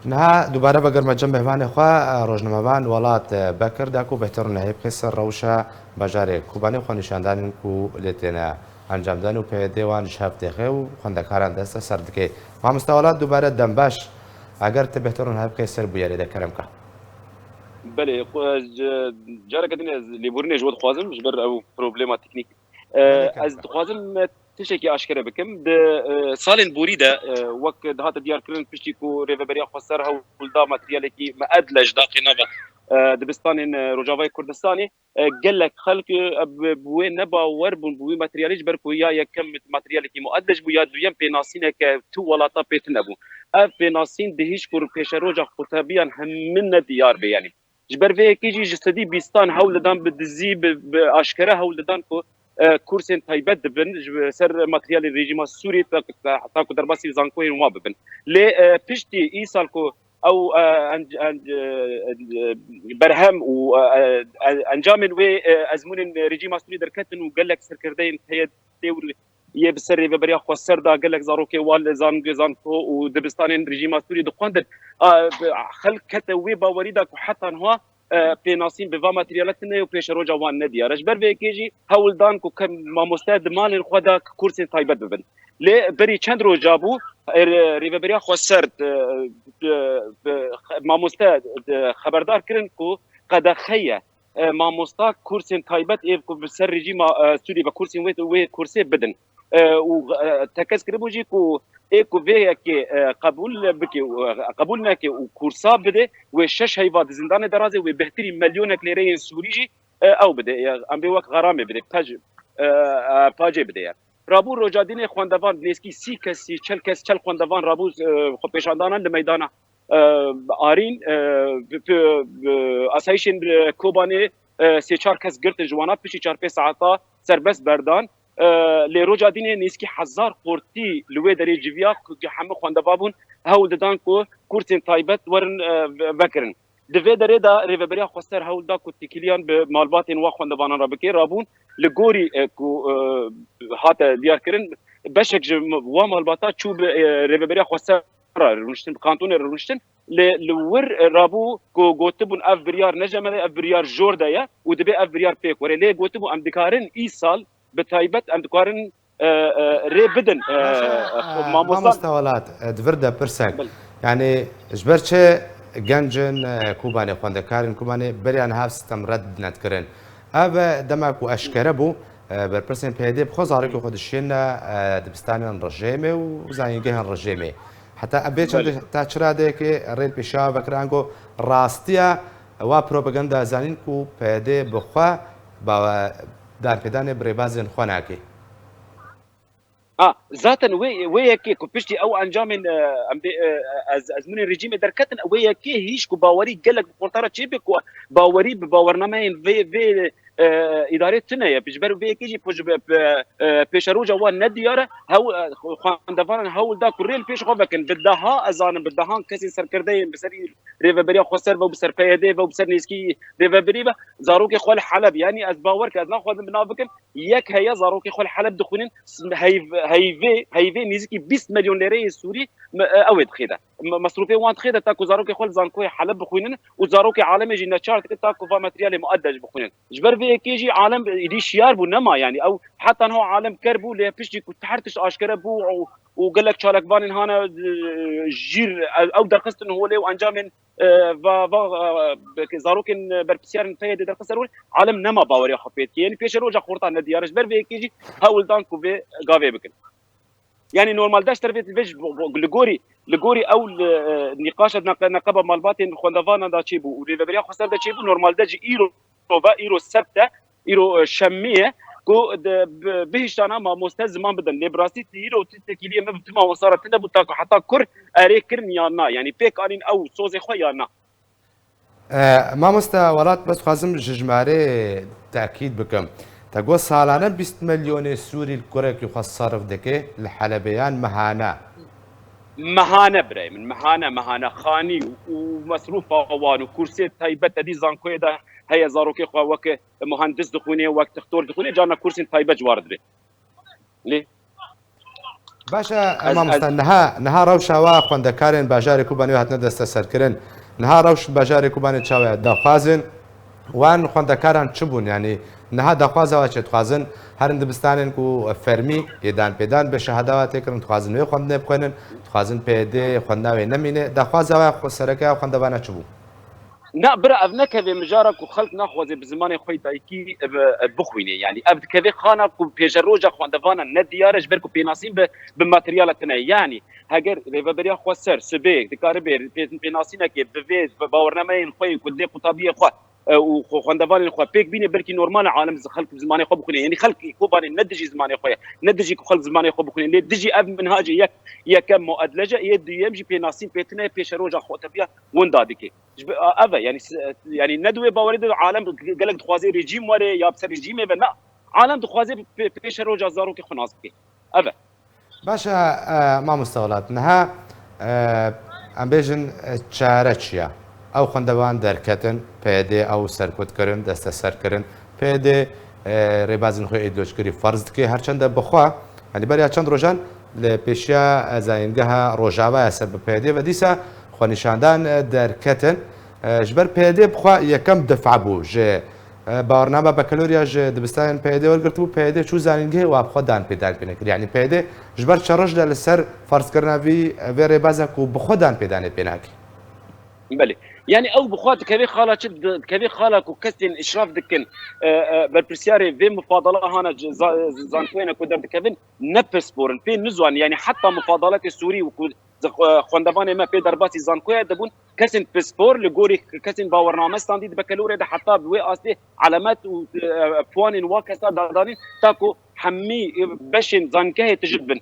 نها دوباره بگر مجمع بهوان خوا روزنامه‌وان ولات بکر داکو بهتر نهیب خسر روشا بجاره کوبانی خو نشاندن کو لتنا انجام دادن و په دیوان شب دغه و خوندکاران دست سردکه ما مستولات دوباره دنبش اگر ته بهتر نهیب خسر بیاری ده کرم که بله جارك دين ليبورني جود خوازم جبر او بروبليما تكنيك بله کرم از که خوازم تشكي اشكره بكم د سالين بوريدا وك دهات ديار كرن بشتي كو ريفبريا خسر هو ولدا ماتريالكي ما ادلج داقي نبا دبستان رجاوي كردستاني قال لك خلق بوين نبا وربون بوي ماترياليج بركو يا كم ماتريالكي مؤدلج بو يا دويم بيناسينك تو ولا تا بيتنبو اف بيناسين دهيش كور بيشروجا خطابيا هم من ديار بيعني جبر في كيجي جسدي بيستان هول دان بدزي باشكره هول دان كو كورسين تايبت دبن سر ماتريال الريجيم السوري تاكو درباسي زانكوين وما ببن لي بيشتي ايسالكو او برهم وانجام وي ازمون الريجيم السوري دركتن وقال لك سركردين هي يه بسر ريبريا خو سر دا قال لك زاروكي وال زانكو ودبستان الريجيم السوري دقاندر خلق كتوي باوريدا حتى هو بيناسين بفا ماتريالاتنا وبيش روجا وان نديا رجبر في كيجي هول دان كو كم ما مستعد مال خدا كورسي تايبت ببن لي بري چند رو جابو ريبريا خو سرد ما مستعد خبردار كرن كو قد خيه ما مستا كورسين تايبت ايف كو بسر ريجيم سوري بكورسين وي كورسي بدن وتكس كربوجي كو ايكو في كي قبول بكي قبولنا كي وكورسا بده وشش هيفاد زندان درازي وبهتري مليون ليرين سوريجي او بده ام بي وقت غرامه بده باجي بده يعني رابو روجادين خواندوان نسكي سی کسی چل کس چل خواندوان رابو خو پیشاندانان لمیدانا آرین اسایشن کوبانه سه چهار کس گرت جوانا پیشی 4 5 ساعتا سربست بردان لروجا دینه نیسکی هزار قورتی لوی دری جویا که همه خوانده بابون هول ددان کو کورتین تایبت ورن وکرن دوی دری دا ریوبریا خوستر هول دا کو تکلیان به مالبات وا خوانده بانان را بکی رابون لگوری کو هات دیار کرن بشک و مالباتا چوب ریوبریا خوستر رونشتن کانتون رونشتن لور رابو کو گوتبون اف بریار نجمه اف بریار جوردایا و دبی اف بریار پیک وره لی گوتبو ام دکارن ای سال بتایبەت ئەم دکارن رێ بدن مامۆستا وڵات دڤردە پرسێک یعنی ژبەر چێ گەنجن کوبانێ خوێندەکارن کوبانێ بەریان هاوستەم ڕەت نەتکردن ئەڤە دەماک و ئەشکەرە بوو بەرپرسێن پێدێ بخۆ زارێکی خۆ دشێنە دبستانیان ڕژێمێ و زانینگەیان ڕژێمێ حتا ئەبێ چەند تا چرادەیەکێ ڕێن پێشاوە بەکرانگۆ ڕاستیە وا پرۆپەگەندا زانین و پێدێ بخوا دارپێدانێ برێبازێن خۆ ناکەی ذاتا ويكي كو بيشتي او انجام ازمن الرجيم دركتن ويكي هيش كو باوري قالك بقرطاره تشيبك باوري بباورنامين في اداره تنيا بجبر في كيجي بيشرو جوان ندياره هو خواندفان هول دا كوريل بيش خوبكن بدها ازان بدها كسي سركردين بسري ريفبريا خسر وبسر بيدي وبسر نيسكي ريفبريبا زاروكي خول حلب يعني از باور كاز ناخذ بنافكن يك هي زاروكي خول حلب دخولين هيفي نيزكي 20 مليون ليره سوري اويد خيدا مصروفي وان خيدا تاكو زاروكي خول زانكوي حلب بخوينن وزاروكي عالمي جي نشارت تاكو فا ماتريال مؤدج بخوينن جبر في كيجي عالم يدي شيار بو نما يعني او حتى هو عالم كربو لي بيشتي كنت حرتش اشكره بو وقال لك شالك بان هنا جير او درقست انه هو لي وانجام زاروكن بربسيار فايد درقست عالم نما باوري خفيت يعني بيش روجا خورطان نديار جبر في كيجي هاول دانكو في غافي بكن يعني نورمال داش تربيت الفيج لغوري او نقاش نقابه مالباتين خوندفانا دا تشيبو وريفبريا خسر دا تشيبو نورمال داجي ايرو سبته ايرو شميه كو بهشتانا ما مستلزمان بدن ليبراسي تيرو تتكيليه ما بتما وصارت لنا بتاكو حتى كر اريكرن يانا يعني بيك انين او سوزي خو يانا مامۆستا وڵات بەس خوازم ژمارە تاکید بکەم تەگۆ ساڵانە 20 ملیۆنی سووری کوڕێکی خۆ سەرف دەکێ لە حەلەبەیان مهانه براي من مهانه خاني ومصروف اوان وكرسي تايبت دي زانكوي دا هي زاروكي خو وك مهندس دخوني وقت دكتور دخوني جانا كرسي تايبت جوارد بي ليه باشا مامۆستا نها ڕەوشاوە خوێندەکارێن باژارێک کوبانی هاتنە دەستە سەرکردن نها ڕەوش باژارێک کوبانی چاوێ داخوازن وان خوێندەکاران چ بوون ینی نها داخوازەوە چێت خوازن هەرن دبستانێن و فەرمی ێدان پێدان بە شەهاداوا تێکردن خوازن وێ خوێندنێ بخوێنن خوازن پێدێ خوێندناوێ نەمینێ داخوازەوە سەرەکە خوێندەوانە چ بوو نا برا اف نكذا مجارك وخلق ناخوذ بزمان خوي دايكي بخويني يعني اب كذا خانك بيجروجا خواندفانا نديارج بركو بيناسين بماتريال تناي يعني هاجر ليفابريا خو سر سبيك دكاربير بيناسينا كي بفيز باورنامين خوي كل قطابيه خو وخواندفان خو بيك بيني بركي نورمال عالم خلق زمان خو بخويني يعني خلق كوباني ندجي زمان خويا ندجي خلق زمان خو بخويني دجي اب منهاجي يا كم مؤدلجه يدي يمشي بيناسين بيتنا بيشروجا خو تبيا وندادكي افا يعني ندوي باورد العالم قال لك خوازي ريجيم وري يا بسر ريجيم لا عالم خوازي بيش روجا زارو كي خناس كي افا باشا ما مستولات نها ام بيجن چارچيا او خوندوان درکتن پیده او سرکوت کرن دست سر کرن پیده ریبازن خو ایدلوش کری فرض که هرچند بخوا يعني بري چند روجان لپیشیا زاینگه روجاوا سر پیده و دیسا خو نشاندان درکتن جبر پیده بخوا یکم دفع بو ج باورنامه بکالوریا ج دبستان پیده ورگرتو پیده چو زاینگه و بخوا دان پیدا کنه يعني پیده جبر چرج لسر فرض کرنا وی ریبازا کو بخوا دان پیدا نه پیناکی بله يعني او بخوات كبي خاله كبي خالك وكسن اشراف دكن بالبرسياري في مفاضله هنا زانكوين كودر دكن نفس بورن في نزوان يعني حتى مفاضلات السوري خوندفان ما في درباتي زانكويا دبون كسن بسبور لغوري كسن باورنامه ستانديد بكالوريا ده حتى بوي اصلي علامات بوان واكسا دادانين تاكو حمي بشن زانكه تجبن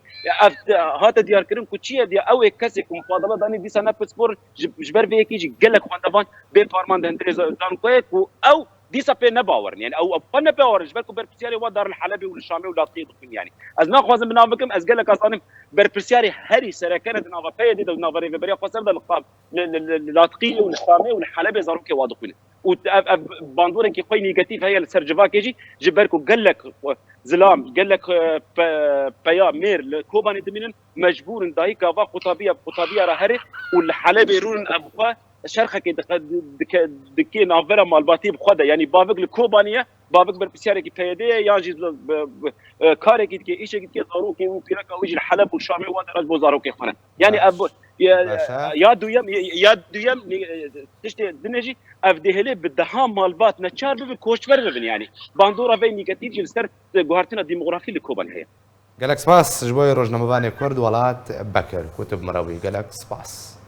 هذا ديار كريم كوتشيه دي او كسك مفاضله داني دي سنه بسبور جبر في يجي قال خوندفان بي فارمان دندري زانكويا او دي سبي نباورن يعني او فن باور جبركم بربسياري ودار الحلبي والشامي ولا طيب يعني از ناخذ بنافكم از قال لك اصلا بربسياري هري سركنت نافا دي نافا بريا خسر ده القاب لاطقي والشامي والحلبي زاروكي واضحين وباندورن كي خوي نيجاتيف هي السرجفا كيجي جبركم قال لك زلام قال لك بيا مير كوباني دمين مجبور داي كافا خطابيه راهري والحلبي رون ابخا شرخه دكي نافرا مالباتي بخدا يعني بافك الكوبانيه بافك بالبسياري كي بيدي ياجي كاري كي ايش كي ضروكي وكيركا ويجي الحلب والشامي ودرج بوزاروكي خنا يعني اب يا دويم تشتي دنجي افديهلي بالدهام مالبات نشار بالكوشفر بن يعني باندورا في نيجاتيف جلسر جوهرتنا الديموغرافي الكوبان هي قالك سباس جبوي روجنامه كرد ولات بكر كتب مراوي قالك سباس